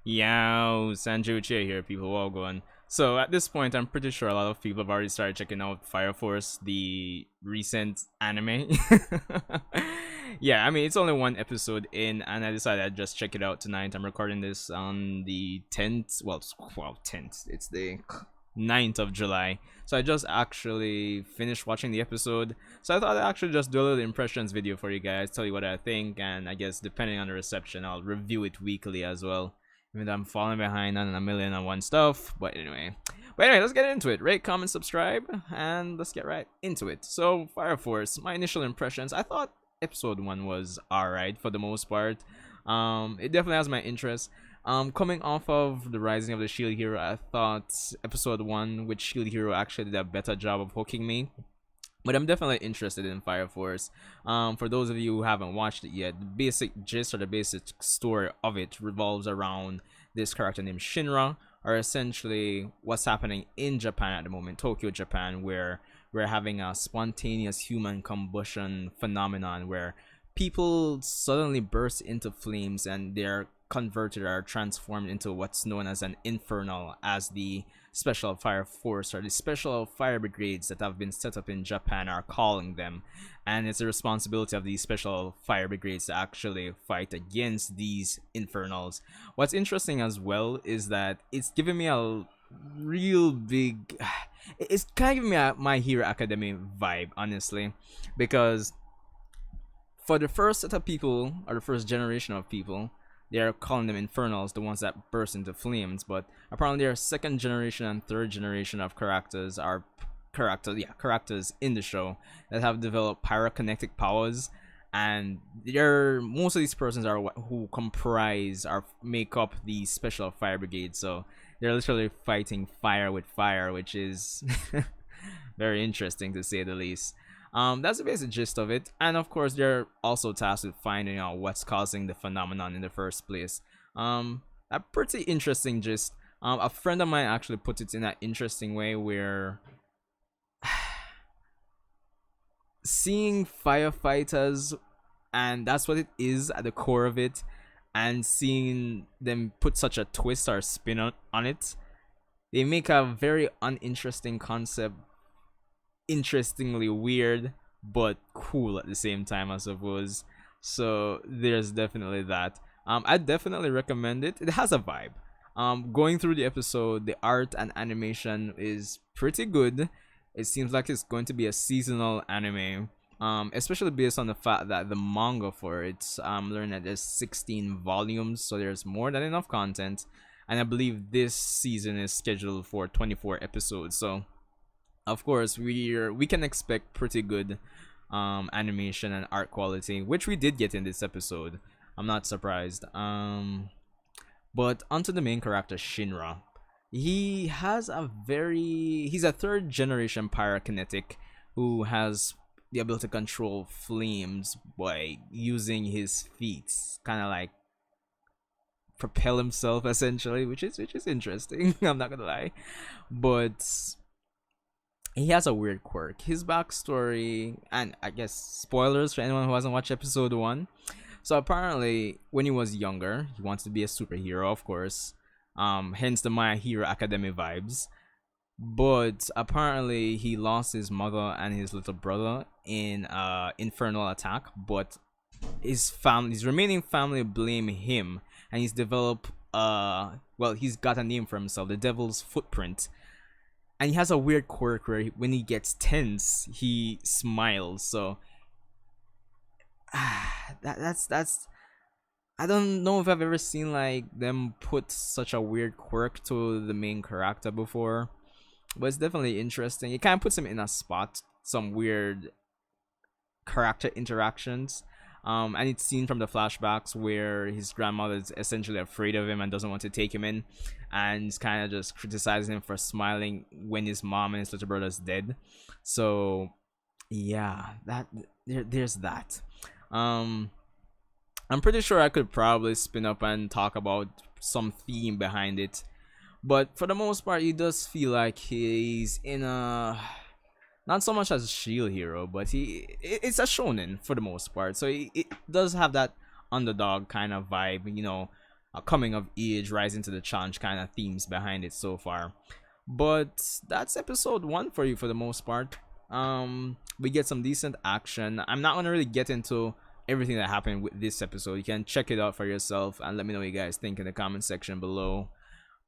Yo, Sanju Che here, people. Well going. So at this point, I'm pretty sure a lot of people have already started checking out Fire Force, the recent anime. Yeah, I mean it's only one episode in, and I decided I'd just check it out tonight. I'm recording this on the 10th. Well, 10th. It's the 9th of July. So I just actually finished watching the episode. So I thought I'd actually just do a little impressions video for you guys, tell you what I think, and I guess depending on the reception, I'll review it weekly as well. Even though I'm falling behind on a million and one stuff. But anyway, let's get into it. Rate, comment, subscribe, and let's get right into it. So, Fire Force, my initial impressions, I thought episode 1 was alright for the most part. It definitely has my interest. Coming off of the Rising of the Shield Hero, I thought episode 1 with Shield Hero actually did a better job of hooking me. But I'm definitely interested in Fire Force. For those of you who haven't watched it yet, the basic gist or the basic story of it revolves around this character named Shinra, or essentially what's happening in Japan at the moment, Tokyo, Japan, where we're having a spontaneous human combustion phenomenon where people suddenly burst into flames and they're converted or transformed into what's known as an infernal, as the special fire force or the special fire brigades that have been set up in Japan are calling them. And it's the responsibility of these special fire brigades to actually fight against these infernals. What's interesting as well is that it's giving me a real big it's kind of giving me a My Hero Academy vibe, honestly, because for the first set of people, or the first generation of people, they're calling them infernals, the ones that burst into flames. But apparently, there are second generation and third generation of characters in the show that have developed pyrokinetic powers, and they're most of these persons are who comprise or make up the special fire brigade. So they're literally fighting fire with fire, which is very interesting to say the least. That's the basic gist of it, and of course, they're also tasked with finding out what's causing the phenomenon in the first place. A pretty interesting gist. A friend of mine actually put it in an interesting way where seeing firefighters, and that's what it is at the core of it, and seeing them put such a twist or spin on it, they make a very uninteresting concept interestingly weird but cool at the same time, I suppose. So there's definitely that. I definitely recommend it. It has a vibe. Going through the episode, the art and animation is pretty good. It seems like it's going to be a seasonal anime. Especially based on the fact that the manga for it, I'm learning that there's 16 volumes, so there's more than enough content. And I believe this season is scheduled for 24 episodes. So of course we can expect pretty good animation and art quality, which we did get in this episode. I'm not surprised. But onto the main character, Shinra. He's a third generation pyrokinetic who has the ability to control flames by using his feet, kind of like propel himself essentially, which is interesting. I'm not gonna lie. But he has a weird quirk. His backstory, and I guess spoilers for anyone who hasn't watched episode 1. So apparently, when he was younger, he wanted to be a superhero, of course. Hence the My Hero Academy vibes. But apparently, he lost his mother and his little brother in infernal attack. But his remaining family blame him, and he's developed he's got a name for himself, the Devil's Footprint. And he has a weird quirk where when he gets tense, he smiles. So that's I don't know if I've ever seen like them put such a weird quirk to the main character before, but it's definitely interesting. It kind of puts him in a spot, some weird character interactions. And it's seen from the flashbacks where his grandmother is essentially afraid of him and doesn't want to take him in, and kind of just criticizing him for smiling when his mom and his little brother's dead. So yeah, there's that. I'm pretty sure I could probably spin up and talk about some theme behind it, but for the most part, he does feel like he's in a not so much as a shield hero, but it's a shonen for the most part. So it does have that underdog kind of vibe, a coming of age, rising to the challenge kind of themes behind it so far. But that's episode 1 for you for the most part. We get some decent action. I'm not gonna really get into everything that happened with this episode. You can check it out for yourself and let me know what you guys think in the comment section below.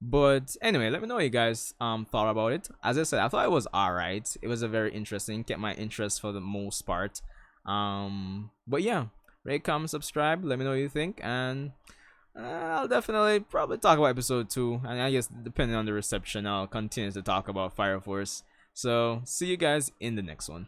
But anyway, let me know what you guys thought about it. As I said, I thought it was alright. It was a very interesting, kept my interest for the most part. But yeah, rate, comment, subscribe, let me know what you think, and I'll definitely probably talk about episode 2, and I guess depending on the reception, I'll continue to talk about Fire Force. So see you guys in the next one.